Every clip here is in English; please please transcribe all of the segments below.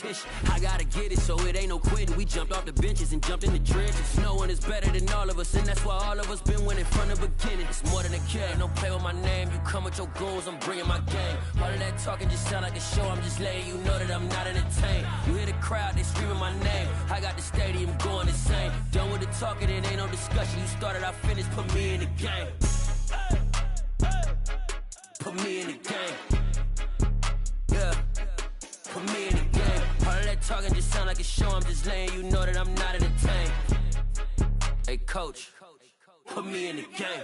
competition. I gotta get it, so it ain't no quitting. We jumped off the benches and jumped in the trenches. No one is better than all of us, and that's why all of us been winning from the beginning. It's more than a game, don't play with my name. You come with your goons, I'm bringing my game. All of that talking just sound like a show, I'm just letting you know that I'm not entertained. You hear the crowd, they screaming my name. I got the stadium going insane. Done with the talking, it ain't no discussion. You started, I finished, put me in the game. Put me in the game. Yeah. Put me in the game. All of that talking just sound like a show, I'm just letting you know that I'm not entertained. Hey coach, put me in the game.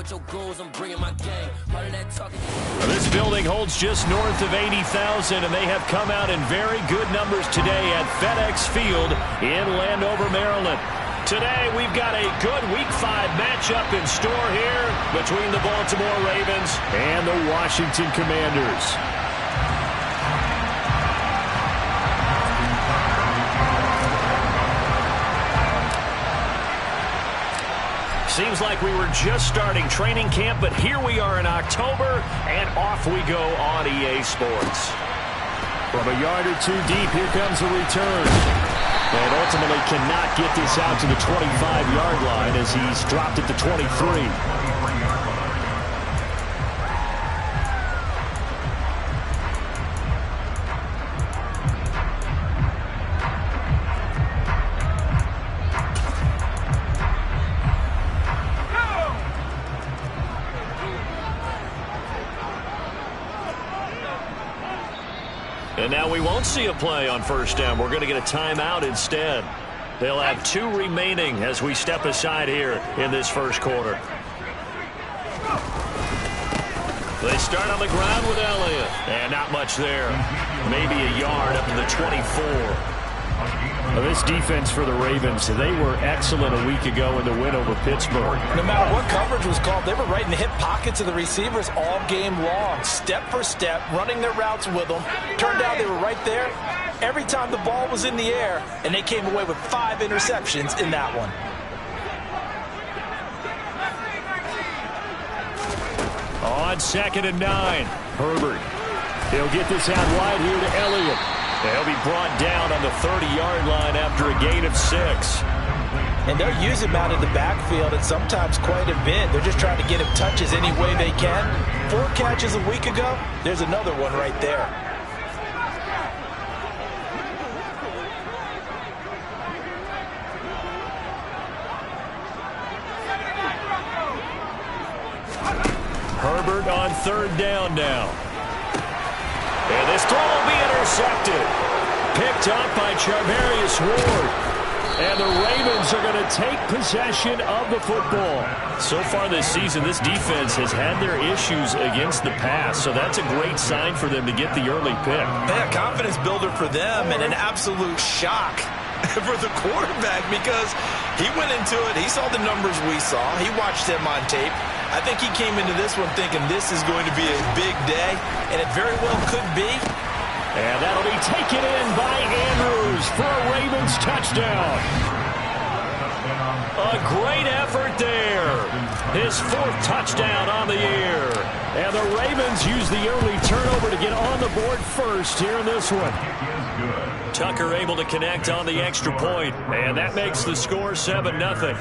Your goals, I'm bringing my game. All of that talking. This building holds just north of 80,000, and they have come out in very good numbers today at FedEx Field in Landover, Maryland. Today, we've got a good Week 5 matchup in store here between the Baltimore Ravens and the Washington Commanders. Seems like we were just starting training camp, but here we are in October, and off we go on EA Sports. From a yard or two deep, here comes the return. And ultimately cannot get this out to the 25-yard line as he's dropped it to 23. And now we won't see a play on first down. We're going to get a timeout instead. They'll have 2 remaining as we step aside here in this first quarter. They start on the ground with Elliott. And not much there. Maybe a yard up to the 24. Now this defense for the Ravens, they were excellent a week ago in the win over Pittsburgh. No matter what coverage was called, they were right in the hip pockets of the receivers all game long. Step for step, running their routes with them. Turned out they were right there every time the ball was in the air, and they came away with 5 interceptions in that one. On 2nd and 9, Herbert. He'll get this out wide here to Elliott. They'll be brought down on the 30-yard line after a gain of 6. And they'll use him out in the backfield, and sometimes quite a bit. They're just trying to get him touches any way they can. 4 catches a week ago, there's another one right there. Herbert on 3rd down now. And this throw will be intercepted. Picked up by Charvarius Ward. And the Ravens are going to take possession of the football. So far this season, this defense has had their issues against the pass, so that's a great sign for them to get the early pick. Yeah, confidence builder for them and an absolute shock for the quarterback because he went into it. He saw the numbers we saw. He watched them on tape. I think he came into this one thinking this is going to be a big day, and it very well could be. And that'll be taken in by Andrews for a Ravens touchdown. A great effort there. His 4th touchdown on the year. And the Ravens use the early turnover to get on the board first here in this one. Tucker able to connect on the extra point, and that makes the score 7-0.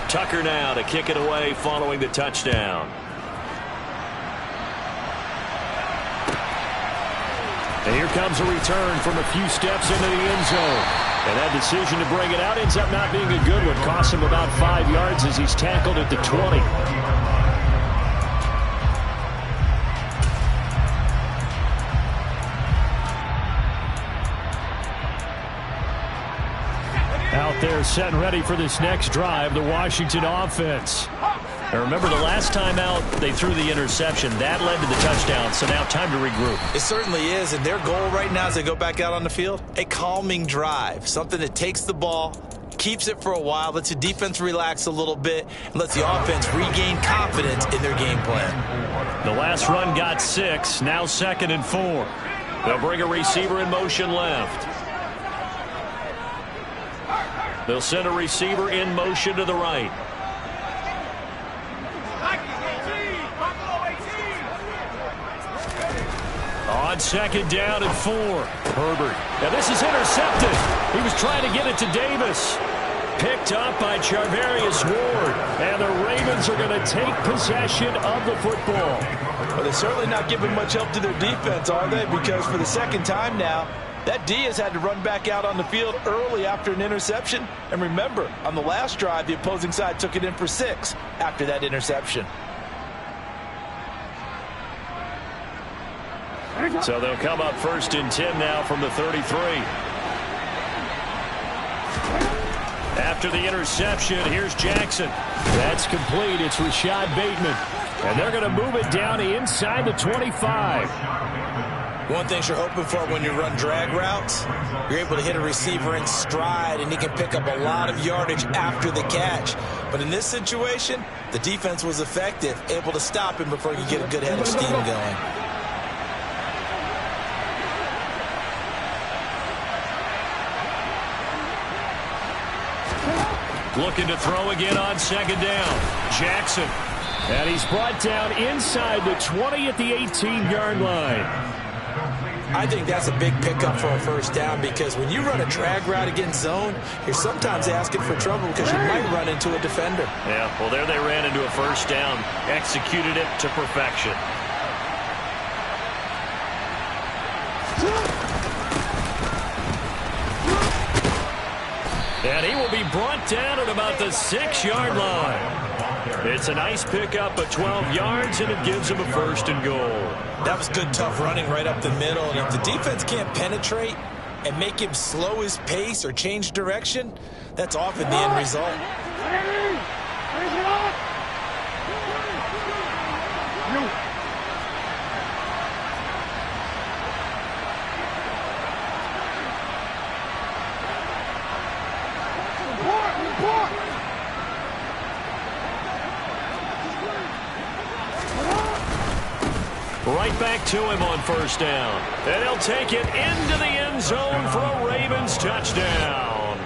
Tucker now to kick it away following the touchdown. And here comes a return from a few steps into the end zone. And that decision to bring it out ends up not being a good one. Costs him about 5 yards as he's tackled at the 20. Out there setting ready for this next drive, the Washington offense. And remember, the last time out, they threw the interception. That led to the touchdown, so now time to regroup. It certainly is, and their goal right now as they go back out on the field, a calming drive, something that takes the ball, keeps it for a while, lets the defense relax a little bit, and lets the offense regain confidence in their game plan. The last run got 6, now 2nd and 4. They'll bring a receiver in motion left. They'll send a receiver in motion to the right. On 2nd down and 4. Herbert. Now this is intercepted. He was trying to get it to Davis. Picked up by Charvarius Ward. And the Ravens are going to take possession of the football. Well, they're certainly not giving much help to their defense, are they? Because for the second time now, that D has had to run back out on the field early after an interception. And remember, on the last drive, the opposing side took it in for 6 after that interception. So they'll come up 1st and 10 now from the 33. After the interception, here's Jackson. That's complete. It's Rashad Bateman. And they're going to move it down inside the 25. One thing you're hoping for when you run drag routes, you're able to hit a receiver in stride, and he can pick up a lot of yardage after the catch. But in this situation, the defense was effective, able to stop him before you get a good head of steam going. Looking to throw again on 2nd down. Jackson. And he's brought down inside the 20 at the 18-yard line. I think that's a big pickup for a 1st down, because when you run a drag route against zone, you're sometimes asking for trouble because you might run into a defender. Yeah, well, there they ran into a 1st down. Executed it to perfection. And he will be brought down at about the 6-yard line. It's a nice pickup of 12 yards, and it gives him a 1st and goal. That was good, tough running right up the middle. And if the defense can't penetrate and make him slow his pace or change direction, that's often the end result. Right back to him on 1st down. And he'll take it into the end zone for a Ravens touchdown.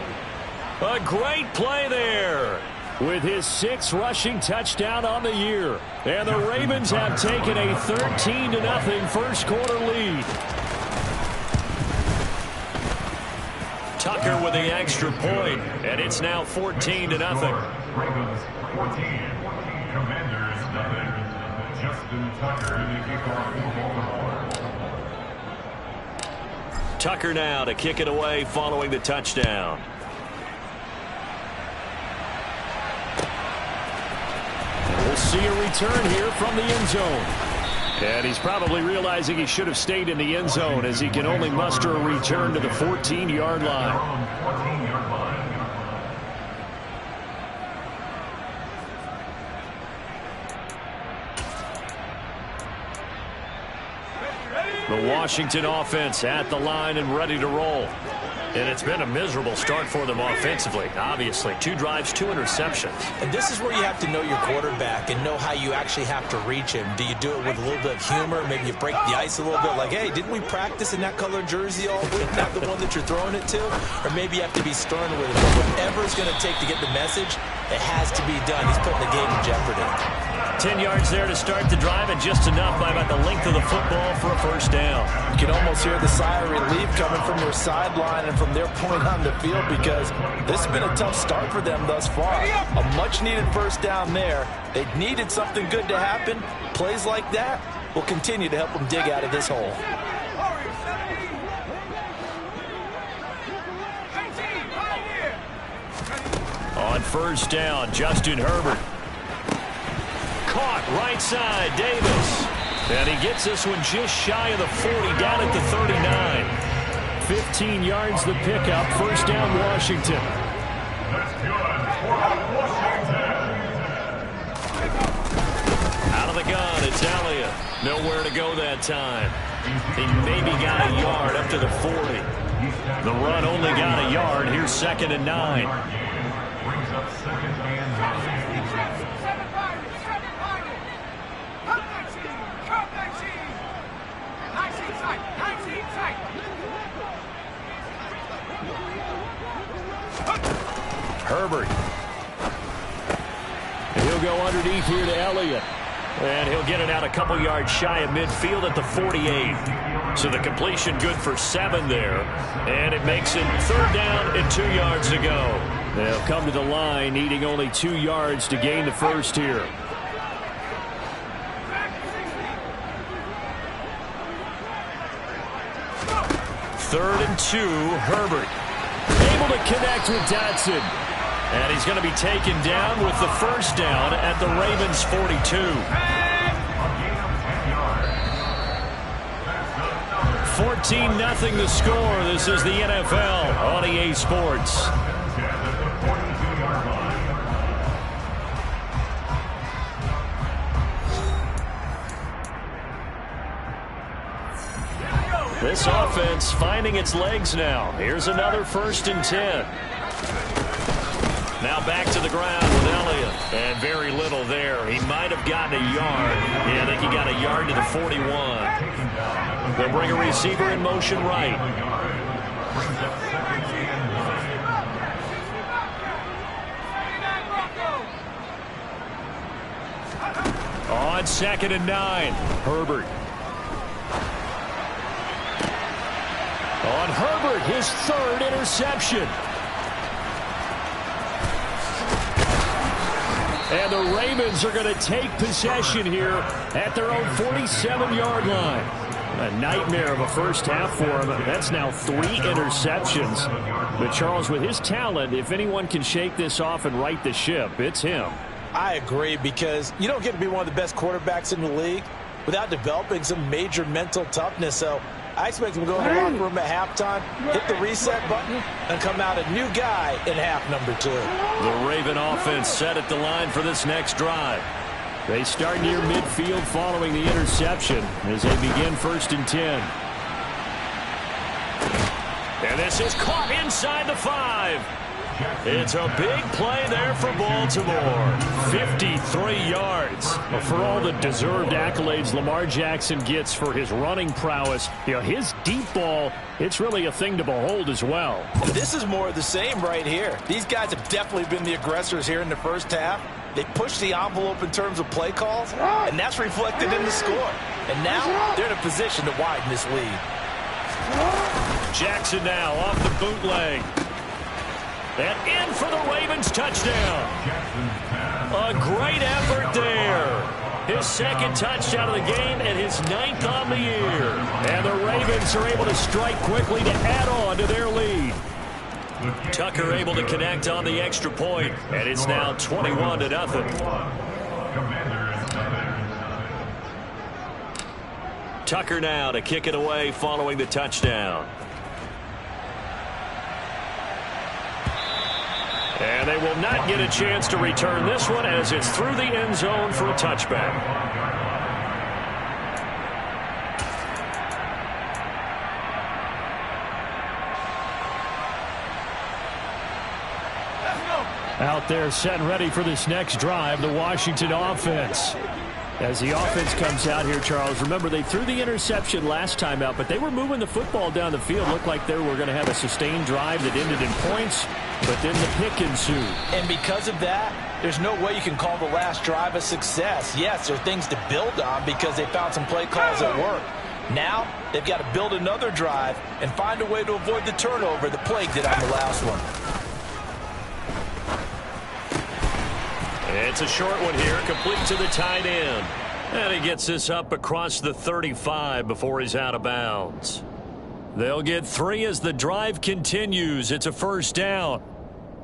A great play there with his 6th rushing touchdown on the year. And the Ravens have taken a 13-0 first quarter lead. Tucker with the extra point, and it's now 14-0. Ravens 14, Commanders nothing. Justin Tucker to kick off the ball. Tucker now to kick it away following the touchdown. And we'll see a return here from the end zone. And he's probably realizing he should have stayed in the end zone, as he can only muster a return to the 14-yard line. 14-yard line. The Washington offense at the line and ready to roll. And it's been a miserable start for them offensively. Obviously, 2 drives, 2 interceptions. And this is where you have to know your quarterback and know how you actually have to reach him. Do you do it with a little bit of humor? Maybe you break the ice a little bit, like, hey, didn't we practice in that color jersey all week, not the one that you're throwing it to? Or maybe you have to be stern with it. But whatever it's going to take to get the message, it has to be done. He's putting the game in jeopardy. 10 yards there to start the drive, and just enough by about the length of the football for a 1st down. You can almost hear the sigh of relief coming from their sideline and from their point on the field, because this has been a tough start for them thus far. A much-needed 1st down there. They needed something good to happen. Plays like that will continue to help them dig out of this hole. On 1st down, Justin Herbert. Caught right side, Davis. And he gets this one just shy of the 40, down at the 39. 15 yards the pickup, 1st down Washington. That's good for Washington. Out of the gun, it's Elliott. Nowhere to go that time. He maybe got a yard up to the 40. The run only got a yard. Here's 2nd and 9. Brings up 2nd and 9. Herbert. And he'll go underneath here to Elliott. And he'll get it out a couple yards shy of midfield at the 48. So the completion good for 7 there. And it makes it 3rd down and 2 yards to go. They'll come to the line needing only 2 yards to gain the first here. Third and 2, Herbert. Able to connect with Dotson. And he's going to be taken down with the first down at the Ravens' 42. 14-0 the score. This is the NFL on EA Sports. This offense finding its legs now. Here's another 1st and 10. Now back to the ground with Elliott. And very little there. He might have gotten a yard. Yeah, I think he got a yard to the 41. They'll bring a receiver in motion right. On 2nd and 9, Herbert. On Herbert, his 3rd interception. And the Ravens are going to take possession here at their own 47-yard line. A nightmare of a first half for him. That's now 3 interceptions. But Charles, with his talent, if anyone can shake this off and right the ship, it's him. I agree, because you don't get to be one of the best quarterbacks in the league without developing some major mental toughness. So I expect him to go in the locker room at halftime, hit the reset button, and come out a new guy in half number 2. The Raven offense set at the line for this next drive. They start near midfield following the interception as they begin 1st and 10. And this is caught inside the 5. It's a big play there for Baltimore. 53 yards. Well, for all the deserved accolades Lamar Jackson gets for his running prowess, you know, his deep ball, it's really a thing to behold as well. This is more of the same right here. These guys have definitely been the aggressors here in the first half. They pushed the envelope in terms of play calls, and that's reflected in the score. And now they're in a position to widen this lead. Jackson now off the bootleg. And in for the Ravens touchdown. A great effort there. His 2nd touchdown of the game and his 9th on the year. And the Ravens are able to strike quickly to add on to their lead. Tucker able to connect on the extra point, and it's now 21-0. Tucker now to kick it away following the touchdown. And they will not get a chance to return this one as it's through the end zone for a touchback. Out there set and ready for this next drive, the Washington offense. As the offense comes out here, Charles, remember they threw the interception last time out, but they were moving the football down the field. Looked like they were going to have a sustained drive that ended in points, but then the pick ensued. And because of that, there's no way you can call the last drive a success. Yes, there are things to build on because they found some play calls that work. Now, they've got to build another drive and find a way to avoid the turnover that plagued it on the last one. It's a short one here, complete to the tight end. And he gets this up across the 35 before he's out of bounds. They'll get 3 as the drive continues. It's a first down.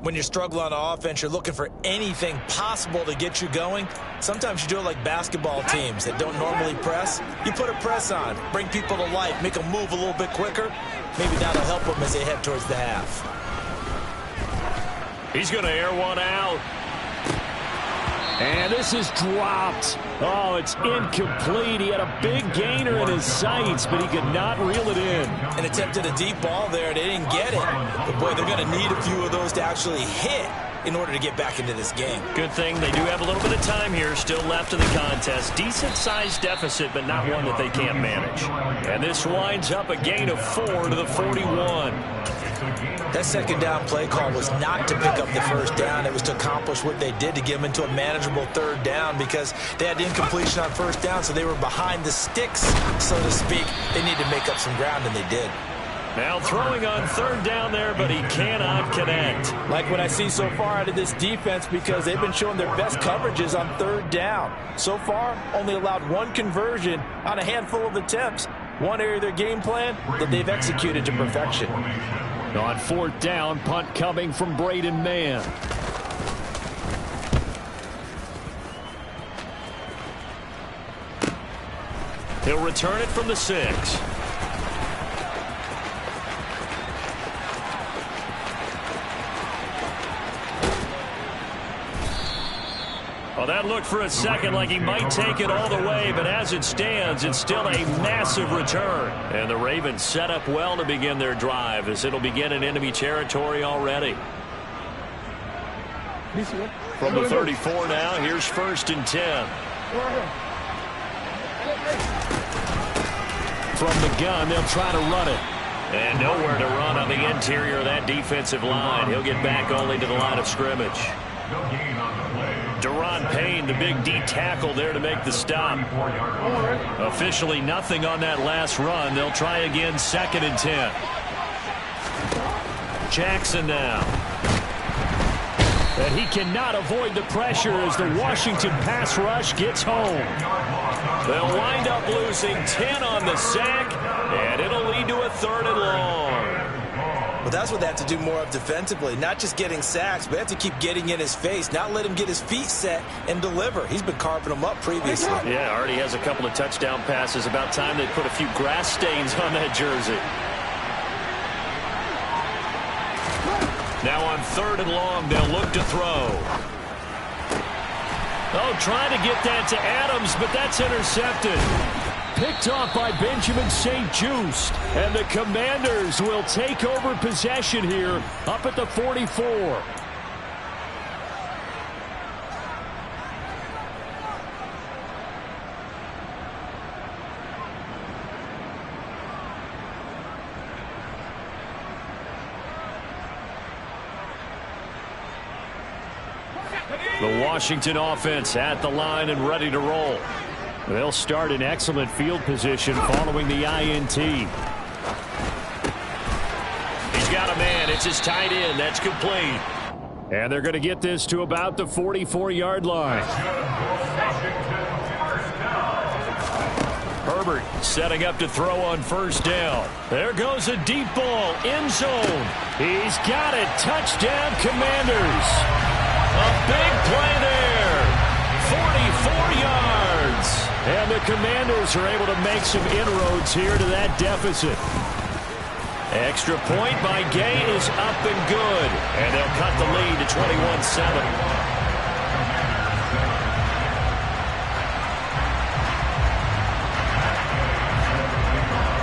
When you're struggling on offense, you're looking for anything possible to get you going. Sometimes you do it like basketball teams that don't normally press. You put a press on, bring people to life, make them move a little bit quicker. Maybe that'll help them as they head towards the half. He's going to air one out. And this is dropped. Oh, it's incomplete. He had a big gainer in his sights, but he could not reel it in. And attempted a deep ball there. They didn't get it. But, boy, they're going to need a few of those to actually hit in order to get back into this game. Good thing they do have a little bit of time here still left in the contest. Decent-sized deficit, but not one that they can't manage. And this winds up a gain of 4 to the 41. That second down play call was not to pick up the first down. It was to accomplish what they did to get them into a manageable third down because they had incompletion on first down, so they were behind the sticks, so to speak. They needed to make up some ground, and they did. Now throwing on third down there, but he cannot connect. Like what I see so far out of this defense because they've been showing their best coverages on third down. So far, only allowed one conversion on a handful of attempts. One area of their game plan that they've executed to perfection. On fourth down, punt coming from Braden Mann. He'll return it from the 6. Well, that looked for a second like he might take it all the way, but as it stands, it's still a massive return. And the Ravens set up well to begin their drive as it'll begin in enemy territory already. From the 34 now, here's 1st and 10. From the gun, they'll try to run it. And nowhere to run on the interior of that defensive line. He'll get back only to the line of scrimmage. Deron Payne, the big D tackle there to make the stop. Officially nothing on that last run. They'll try again 2nd and 10. Jackson now. And he cannot avoid the pressure as the Washington pass rush gets home. They'll wind up losing 10 on the sack, and it'll lead to a 3rd and long. Well, that's what they have to do more of defensively. Not just getting sacks, but they have to keep getting in his face. Not let him get his feet set and deliver. He's been carving them up previously. Yeah, already has a couple of touchdown passes. About time they put a few grass stains on that jersey. Now on 3rd and long, they'll look to throw. Oh, trying to get that to Adams, but that's intercepted. Picked off by Benjamin St-Juste. And the Commanders will take over possession here up at the 44. The Washington offense at the line and ready to roll. They'll start in excellent field position following the INT. He's got a man. It's his tight end. That's complete. And they're going to get this to about the 44-yard line. Herbert setting up to throw on 1st down. There goes a deep ball. End zone. He's got it. Touchdown, Commanders. A big play there. 44 yards. And the Commanders are able to make some inroads here to that deficit. Extra point by Gay is up and good. And they'll cut the lead to 21-7.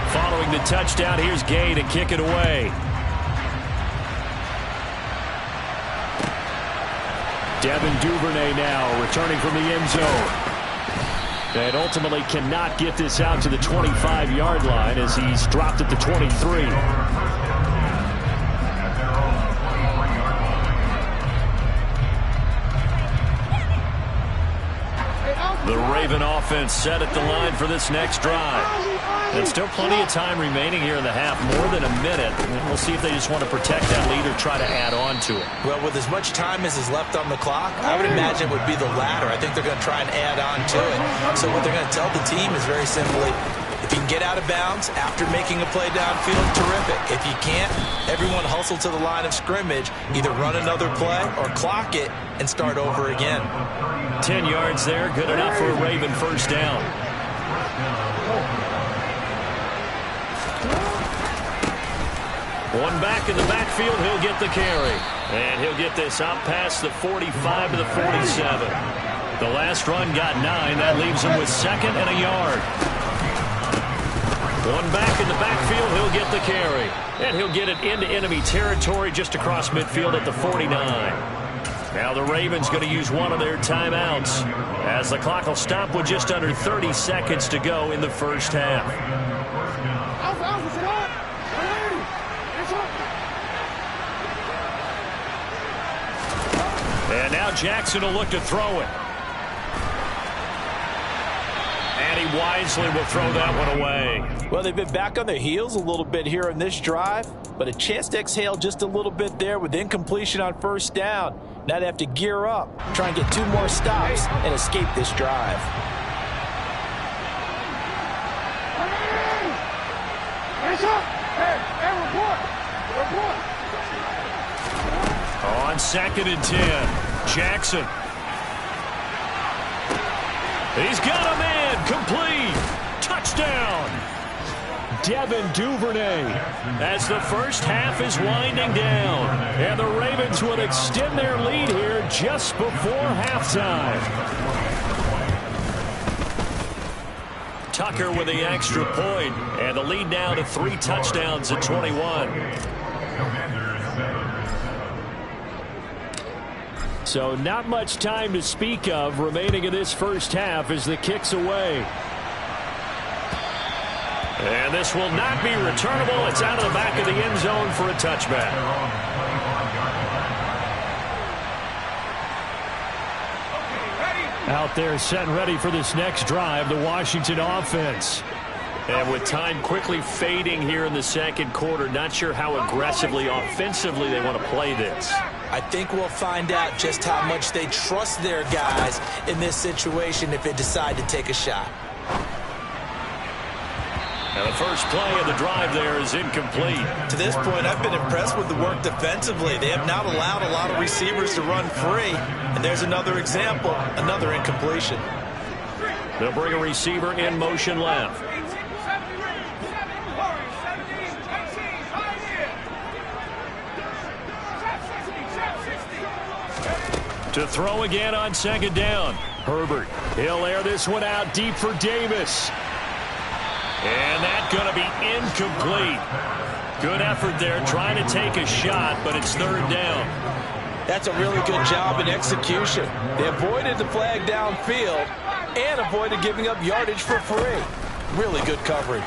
Following the touchdown, here's Gay to kick it away. Devin Duvernay now returning from the end zone. And ultimately cannot get this out to the 25-yard line as he's dropped at the 23. The Raven offense set at the line for this next drive. And still plenty of time remaining here in the half, more than a minute. We'll see if they just want to protect that lead or try to add on to it. Well, with as much time as is left on the clock, I would imagine it would be the latter. I think they're going to try and add on to it. So what they're going to tell the team is very simply, if you can get out of bounds after making a play downfield, terrific. If you can't, everyone hustle to the line of scrimmage, either run another play or clock it and start over again. 10 yards there, good enough for a Raven 1st down. One back in the backfield, he'll get the carry. And he'll get this out past the 45 to the 47. The last run got 9. That leaves him with 2nd and a yard. One back in the backfield, he'll get the carry. And he'll get it into enemy territory just across midfield at the 49. Now the Ravens going to use one of their timeouts as the clock will stop with just under 30 seconds to go in the first half. And now Jackson will look to throw it. And he wisely will throw that one away. Well, they've been back on their heels a little bit here in this drive, but a chance to exhale just a little bit there with incompletion on first down. Now they have to gear up, try and get 2 more stops and escape this drive. On 2nd and 10. Jackson. He's got a man. Complete. Touchdown. Devin Duvernay as the first half is winding down. And the Ravens will extend their lead here just before halftime. Tucker with the extra point. And the lead now to 3 touchdowns at 21. So not much time to speak of remaining in this first half as the kick's away. And this will not be returnable. It's out of the back of the end zone for a touchback. Out there set and ready for this next drive, the Washington offense. And with time quickly fading here in the second quarter, not sure how aggressively, offensively they want to play this. I think we'll find out just how much they trust their guys in this situation if they decide to take a shot. And the first play of the drive there is incomplete. To this point, I've been impressed with the work defensively. They have not allowed a lot of receivers to run free. And there's another example, another incompletion. They'll bring a receiver in motion left. To throw again on 2nd down. Herbert, he'll air this one out deep for Davis. And that's going to be incomplete. Good effort there trying to take a shot, but it's 3rd down. That's a really good job in execution. They avoided the flag downfield and avoided giving up yardage for free. Really good coverage.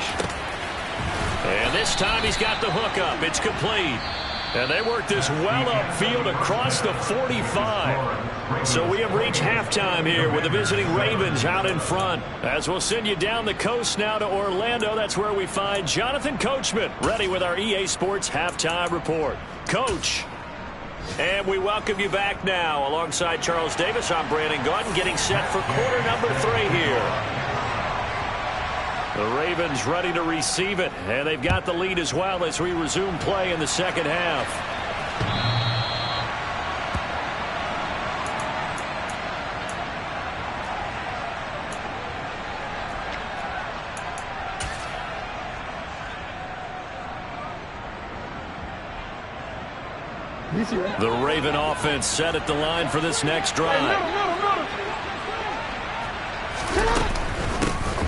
And this time he's got the hook up. It's complete. And they work this well upfield across the 45. So we have reached halftime here with the visiting Ravens out in front. As we'll send you down the coast now to Orlando, that's where we find Jonathan Coachman ready with our EA Sports Halftime Report. Coach. And we welcome you back now. Alongside Charles Davis, I'm Brandon Gaudin getting set for quarter number 3 here. The Ravens ready to receive it, and they've got the lead as well as we resume play in the second half. The Raven offense set at the line for this next drive.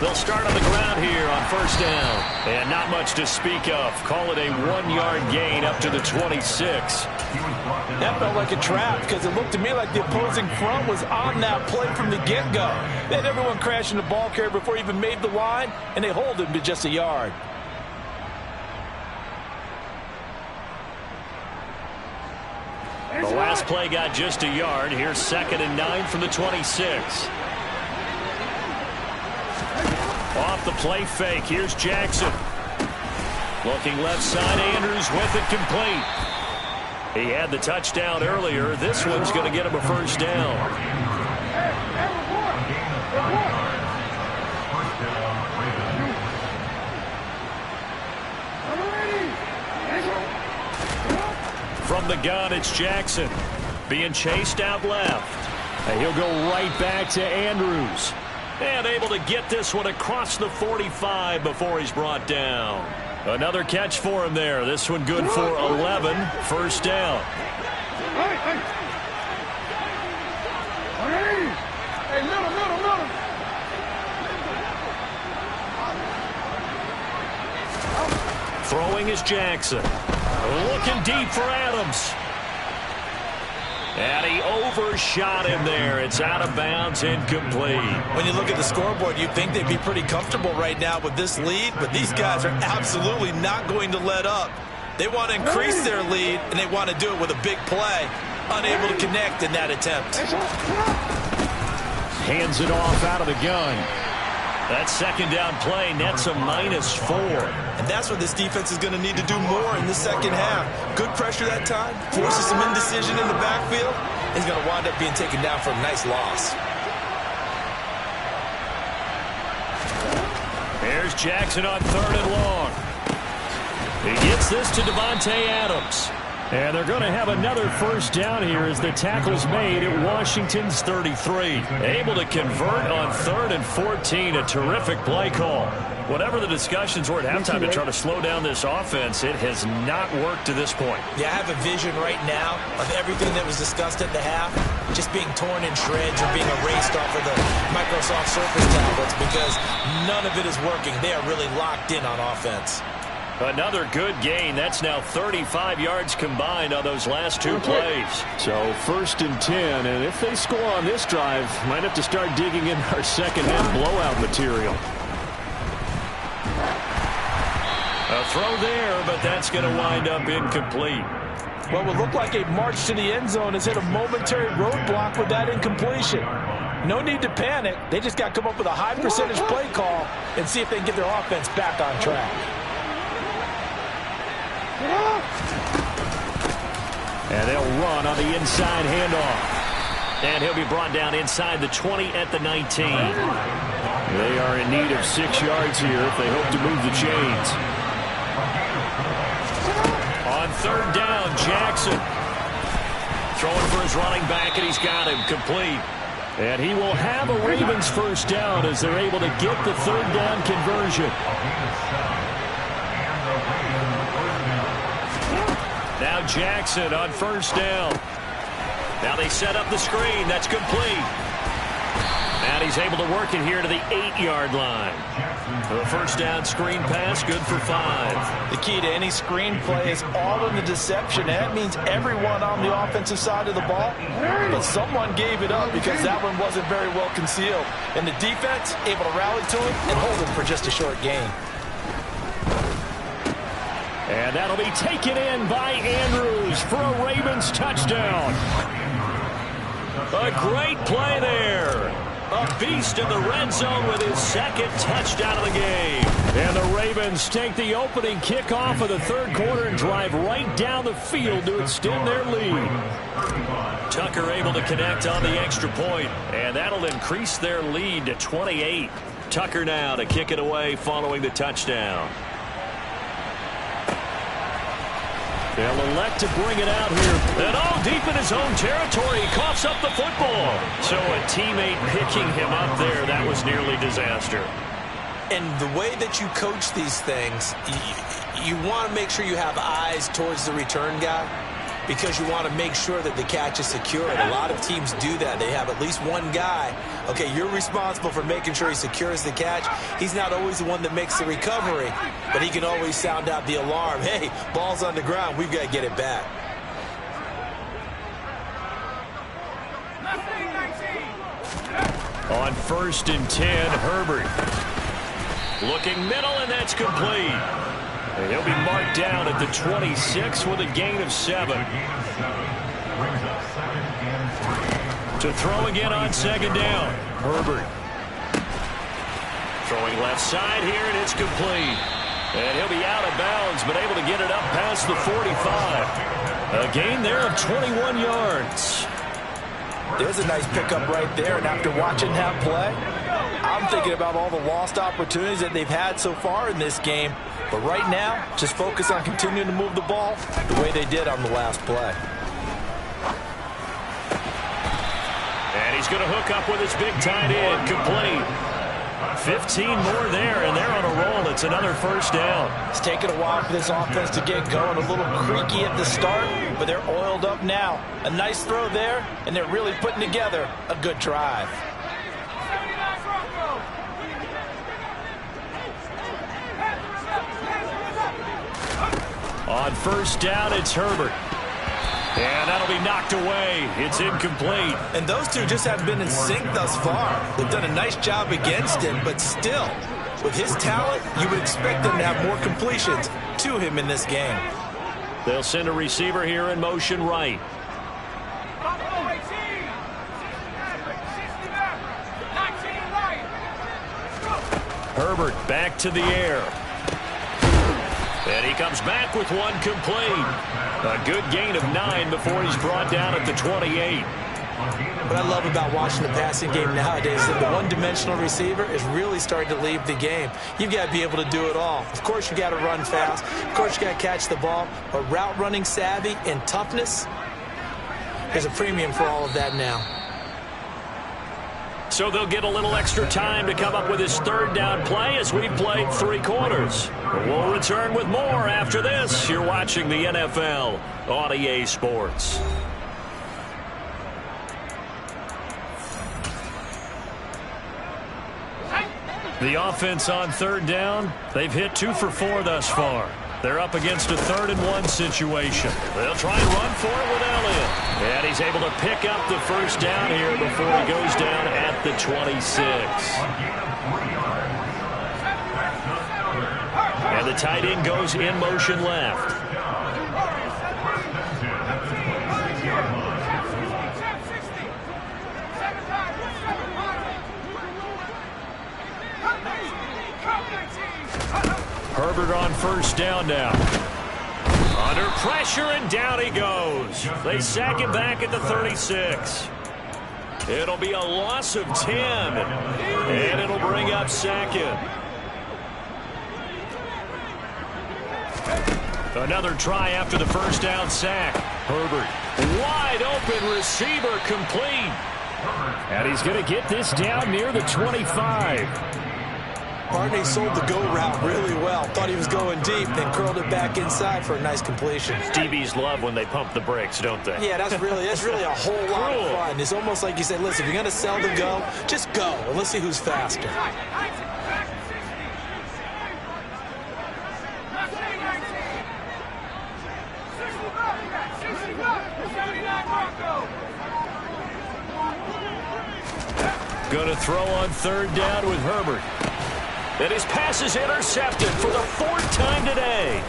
They'll start on the ground here on first down. And not much to speak of. Call it a 1-yard gain up to the 26. That felt like a trap because it looked to me like the opposing front was on that play from the get-go. They had everyone crashing the ball carrier before he even made the line, and they hold him to just a yard. The last play got just a yard. Here's 2nd and 9 from the 26. Off the play fake. Here's Jackson. Looking left side. Andrews with it complete. He had the touchdown earlier. This one's going to get him a first down. From the gun, it's Jackson. Being chased out left. And he'll go right back to Andrews. And able to get this one across the 45 before he's brought down. Another catch for him there. This one good for 11. First down. Throwing is Jackson. Looking deep for Adams. And he overshot him there. It's out of bounds, incomplete. When you look at the scoreboard, you'd think they'd be pretty comfortable right now with this lead, but these guys are absolutely not going to let up. They want to increase their lead, and they want to do it with a big play. Unable to connect in that attempt. Hands it off out of the gun. That second down play nets a -4. And that's what this defense is going to need to do more in the second half. Good pressure that time, forces some indecision in the backfield. He's going to wind up being taken down for a nice loss. Here's Jackson on 3rd and long. He gets this to Davante Adams. And they're going to have another first down here as the tackle's made at Washington's 33. Able to convert on 3rd and 14. A terrific play call. Whatever the discussions were at halftime to try to slow down this offense, it has not worked to this point. Yeah, I have a vision right now of everything that was discussed at the half just being torn in shreds or being erased off of the Microsoft Surface tablets because none of it is working. They are really locked in on offense. Another good gain. That's now 35 yards combined on those last two plays. So 1st and 10, and if they score on this drive, might have to start digging in our second half blowout material. A throw there, but that's going to wind up incomplete. Well, it would look like a march to the end zone has hit a momentary roadblock with that incompletion. No need to panic. They just got to come up with a high percentage play call and see if they can get their offense back on track. And they'll run on the inside handoff. And he'll be brought down inside the 20 at the 19. They are in need of 6 yards here if they hope to move the chains. On 3rd down, Jackson. Throwing for his running back, and he's got him complete. And he will have a Ravens first down as they're able to get the 3rd down conversion. Now Jackson on 1st down. Now they set up the screen. That's complete. And he's able to work it here to the 8-yard line. The first down screen pass, good for 5. The key to any screen play is all in the deception. That means everyone on the offensive side of the ball. But someone gave it up because that one wasn't very well concealed. And the defense able to rally to it and hold it for just a short gain. And that'll be taken in by Andrews for a Ravens touchdown. A great play there. A beast in the red zone with his 2nd touchdown of the game. And the Ravens take the opening kickoff of the 3rd quarter and drive right down the field to extend their lead. Tucker able to connect on the extra point, and that'll increase their lead to 28. Tucker now to kick it away following the touchdown. They'll elect to bring it out here. And all deep in his own territory, he coughs up the football. So a teammate picking him up there, that was nearly disaster. And the way that you coach these things, you want to make sure you have eyes towards the return guy because you want to make sure that the catch is secure. And a lot of teams do that. They have at least one guy. Okay, you're responsible for making sure he secures the catch. He's not always the one that makes the recovery, but he can always sound out the alarm. Hey, ball's on the ground. We've got to get it back. On 1st and 10, Herbert. Looking middle, and that's complete. And he'll be marked down at the 26 with a gain of 7. To throw again on 2nd down. Herbert. Throwing left side here, and it's complete. And he'll be out of bounds, but able to get it up past the 45. A gain there of 21 yards. There's a nice pickup right there, and after watching that play, I'm thinking about all the lost opportunities that they've had so far in this game. But right now, just focus on continuing to move the ball the way they did on the last play. And he's going to hook up with his big tight end, complete. 15 more there, and they're on a roll. It's another first down. It's taken a while for this offense to get going. A little creaky at the start, but they're oiled up now. A nice throw there, and they're really putting together a good drive. On first down, it's Herbert. And that'll be knocked away. It's incomplete. And those two just have been in sync thus far. They've done a nice job against him, but still, with his talent, you would expect them to have more completions to him in this game. They'll send a receiver here in motion right. Herbert back to the air. And he comes back with one complete. A good gain of 9 before he's brought down at the 28. What I love about watching the passing game nowadays is that the one-dimensional receiver is really starting to leave the game. You've got to be able to do it all. Of course, you got to run fast. Of course, you got to catch the ball. But route running savvy and toughness, there's a premium for all of that now. So they'll get a little extra time to come up with his third down play as we've played 3 quarters. We'll return with more after this. You're watching the NFL on EA Sports. The offense on third down, they've hit 2 for 4 thus far. They're up against a 3rd and 1 situation. They'll try and run for it with Elliott. And he's able to pick up the first down here before he goes down at the 26. And the tight end goes in motion left. Herbert on first down now. Under pressure, and down he goes. They sack him back at the 36. It'll be a loss of 10. And it'll bring up 2nd. Another try after the first down sack. Herbert, wide open receiver, complete. And he's going to get this down near the 25. Barney sold the go route really well. Thought he was going deep, then curled it back inside for a nice completion. DBs love when they pump the brakes, don't they? Yeah, that's really a whole lot of fun. It's almost like you said, listen, if you're going to sell the go, just go, and let's see who's faster. Going to throw on third down with Herbert. And his pass is intercepted for the 4th time today.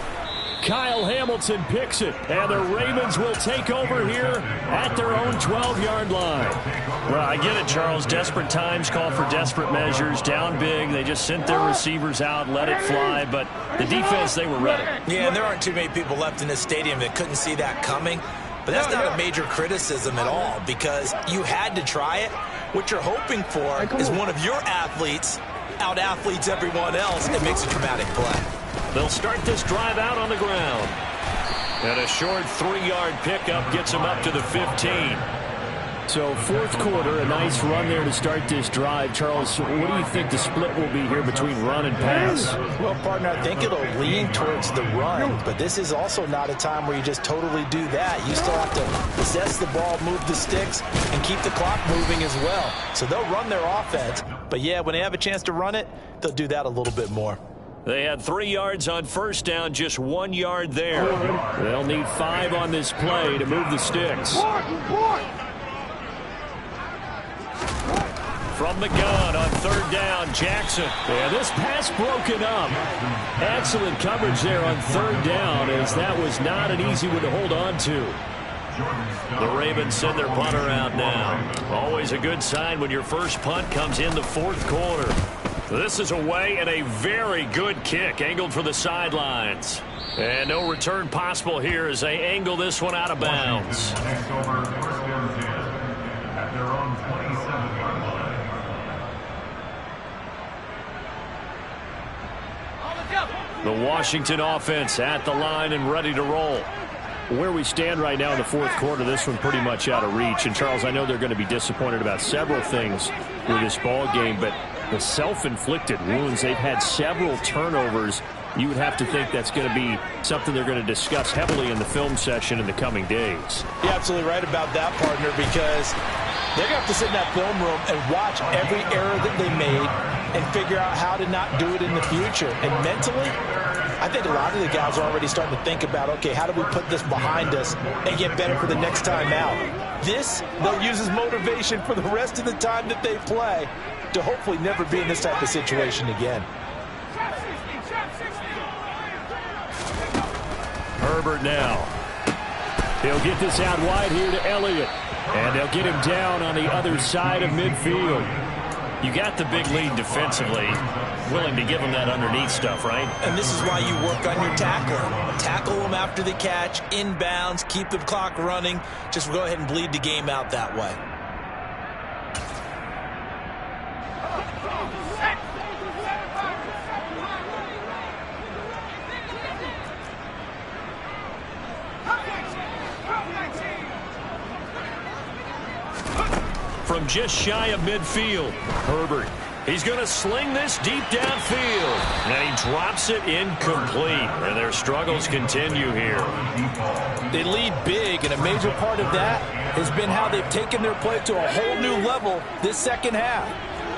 Kyle Hamilton picks it, and the Ravens will take over here at their own 12-yard line. Well, I get it, Charles. Desperate times call for desperate measures. Down big, they just sent their receivers out, let it fly, but the defense, they were ready. Yeah, and there aren't too many people left in this stadium that couldn't see that coming. But that's not a major criticism at all, because you had to try it. What you're hoping for is one of your athletes out-athletes everyone else and makes a dramatic play. They'll start this drive out on the ground. And a short 3-yard pickup gets him up to the 15. So 4th quarter, a nice run there to start this drive. Charles, what do you think the split will be here between run and pass? Well, partner, I think it'll lean towards the run, but this is also not a time where you just totally do that. You still have to possess the ball, move the sticks, and keep the clock moving as well. So they'll run their offense, but yeah, when they have a chance to run it, they'll do that a little bit more. They had 3 yards on first down, just 1 yard there. They'll need 5 on this play to move the sticks. From the gun on third down, Jackson. And this pass broken up. Excellent coverage there on third down, as that was not an easy one to hold on to. The Ravens send their punter out now. Always a good sign when your first punt comes in the 4th quarter. This is away, and a very good kick angled for the sidelines. And no return possible here as they angle this one out of bounds. Next over, first down 10 at their own 27-yard line. The Washington offense at the line and ready to roll. Where we stand right now in the 4th quarter, this one pretty much out of reach. And, Charles, I know they're going to be disappointed about several things with this ball game, but the self-inflicted wounds. They've had several turnovers. You would have to think that's going to be something they're going to discuss heavily in the film session in the coming days. You're absolutely right about that, partner, because they're going to have to sit in that film room and watch every error that they made and figure out how to not do it in the future. And mentally, I think a lot of the guys are already starting to think about, okay, how do we put this behind us and get better for the next time out? This, they'll use as motivation for the rest of the time that they play to hopefully never be in this type of situation again. Herbert now. He'll get this out wide here to Elliott. And they'll get him down on the other side of midfield. You got the big lead defensively. Willing to give him that underneath stuff, right? And this is why you work on your tackling. Tackle them after the catch, inbounds, keep the clock running. Just go ahead and bleed the game out that way. From just shy of midfield, Herbert. He's going to sling this deep downfield. And he drops it incomplete. And their struggles continue here. They lead big, and a major part of that has been how they've taken their play to a whole new level this second half.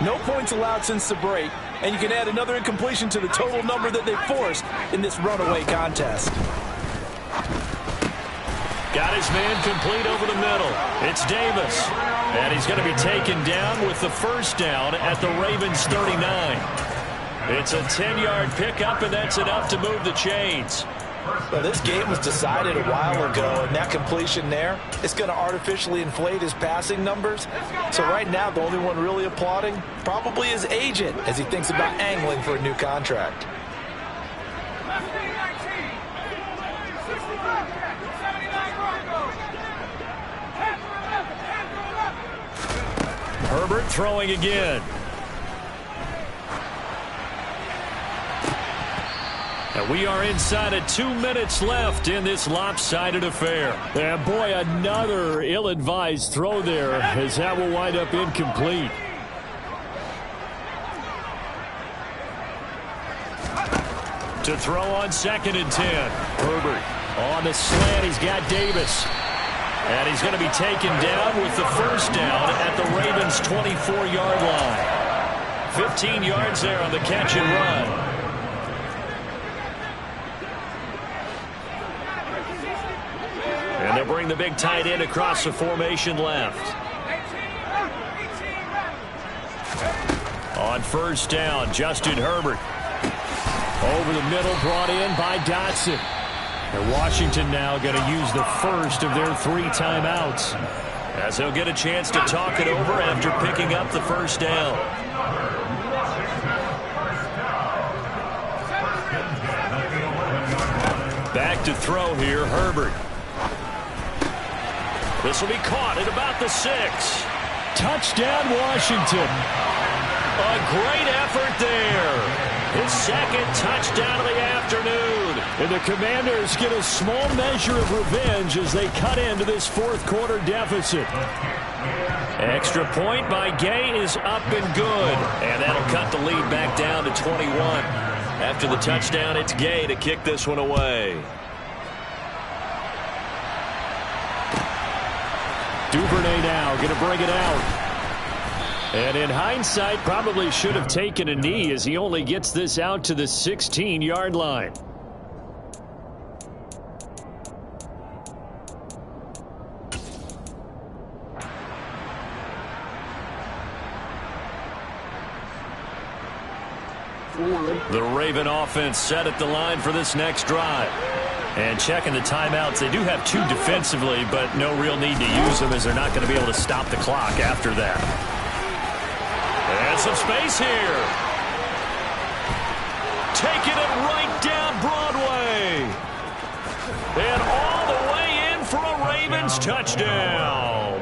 No points allowed since the break, and you can add another incompletion to the total number that they forced in this runaway contest. Got his man complete over the middle. It's Davis. And he's going to be taken down with the first down at the Ravens 39. It's a 10-yard pickup, and that's enough to move the chains. Well, this game was decided a while ago, and that completion there, it's going to artificially inflate his passing numbers. So right now, the only one really applauding probably his agent as he thinks about angling for a new contract. Herbert throwing again. And we are inside of 2 minutes left in this lopsided affair. And boy, another ill-advised throw there as that will wind up incomplete. To throw on 2nd and 10. Herbert on the slant. He's got Davis. And he's going to be taken down with the first down at the Ravens' 24-yard line. 15 yards there on the catch and run. And they'll bring the big tight end across the formation left. On first down, Justin Herbert. Over the middle, brought in by Dotson. And Washington now going to use the first of their 3 timeouts, as they'll get a chance to talk it over after picking up the first down. Back to throw here, Herbert. This will be caught at about the 6. Touchdown, Washington. A great effort there. His second touchdown of the afternoon. And the Commanders get a small measure of revenge as they cut into this fourth quarter deficit. Extra point by Gay is up and good. And that'll cut the lead back down to 21. After the touchdown, it's Gay to kick this one away. Duvernay now going to bring it out. And in hindsight, probably should have taken a knee as he only gets this out to the 16-yard line. The Raven offense set at the line for this next drive. And checking the timeouts, they do have 2 defensively, but no real need to use them as they're not going to be able to stop the clock after that. And some space here. Taking it right down Broadway. And all the way in for a Ravens touchdown.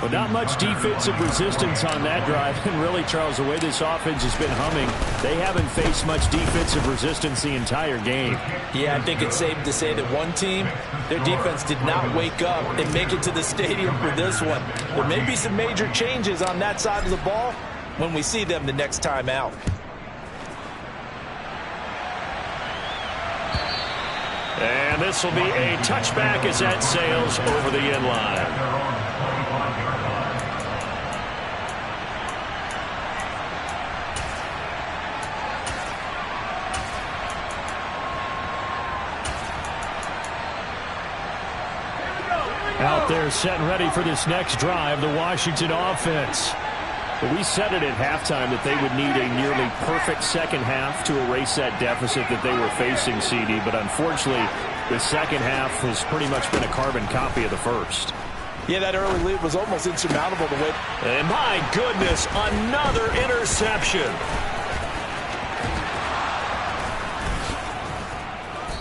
Well, not much defensive resistance on that drive. And really, Charles, the way this offense has been humming, they haven't faced much defensive resistance the entire game. Yeah, I think it's safe to say that one team, their defense did not wake up and make it to the stadium for this one. There may be some major changes on that side of the ball when we see them the next time out. And this will be a touchback as that sails over the end line. Out there set and ready for this next drive, the Washington offense. But we said it at halftime that they would need a nearly perfect second half to erase that deficit that they were facing, CD. But unfortunately, the second half has pretty much been a carbon copy of the first. Yeah, that early lead was almost insurmountable to win. And my goodness, another interception.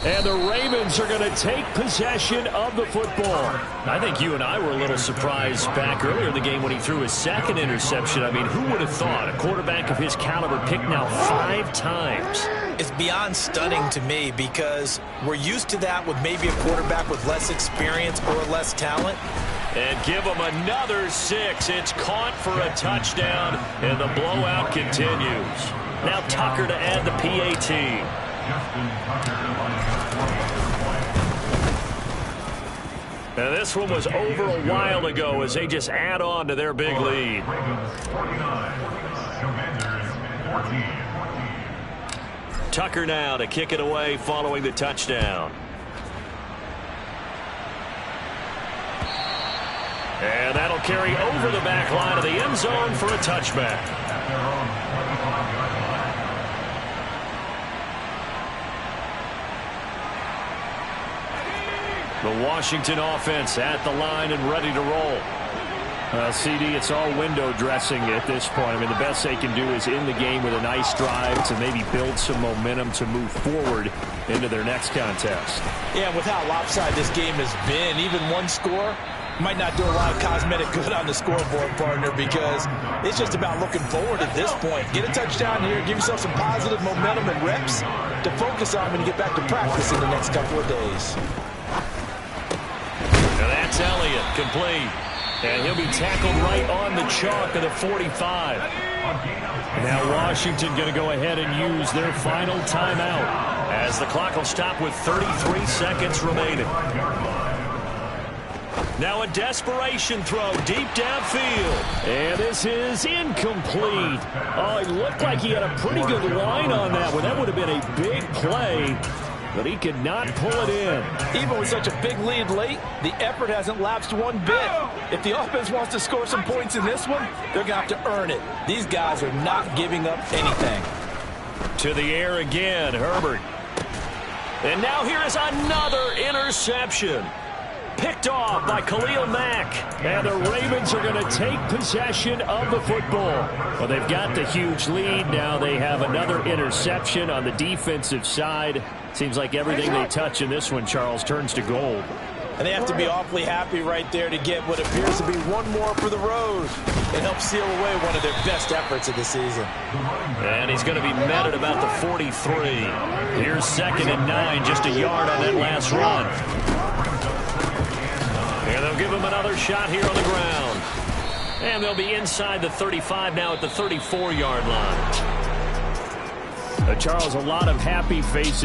And the Ravens are going to take possession of the football. I think you and I were a little surprised back earlier in the game when he threw his second interception. I mean, who would have thought a quarterback of his caliber picked now 5 times? It's beyond stunning to me because we're used to that with maybe a quarterback with less experience or less talent. And give him another 6. It's caught for a touchdown, and the blowout continues. Now Tucker to add the PAT. Now this one was over a while ago as they just add on to their big lead. Tucker now to kick it away following the touchdown. And that'll carry over the back line of the end zone for a touchback. The Washington offense at the line and ready to roll. CD, it's all window dressing at this point. I mean, the best they can do is in the game with a nice drive to maybe build some momentum to move forward into their next contest. Yeah, with how lopsided this game has been, even one score might not do a lot of cosmetic good on the scoreboard, partner, because it's just about looking forward at this point. Get a touchdown here, give yourself some positive momentum and reps to focus on when you get back to practice in the next couple of days. Now that's Elliott, complete. And he'll be tackled right on the chalk of the 45. Now Washington going to go ahead and use their final timeout as the clock will stop with 33 seconds remaining. Now a desperation throw deep downfield. And this is incomplete. Oh, it looked like he had a pretty good line on that one. That would have been a big play, but he could not pull it in. Even with such a big lead late, the effort hasn't lapsed one bit. If the offense wants to score some points in this one, they're going to have to earn it. These guys are not giving up anything. To the air again, Herbert. And now here is another interception. Picked off by Khalil Mack. And the Ravens are going to take possession of the football. Well, they've got the huge lead. Now they have another interception on the defensive side. Seems like everything they touch in this one, Charles, turns to gold. And they have to be awfully happy right there to get what appears to be one more for the road and help seal away one of their best efforts of the season. And he's going to be met at about the 43. Here's 2nd and 9, just a yard on that last run. And they'll give him another shot here on the ground. And they'll be inside the 35 now at the 34-yard line. Charles, a lot of happy faces.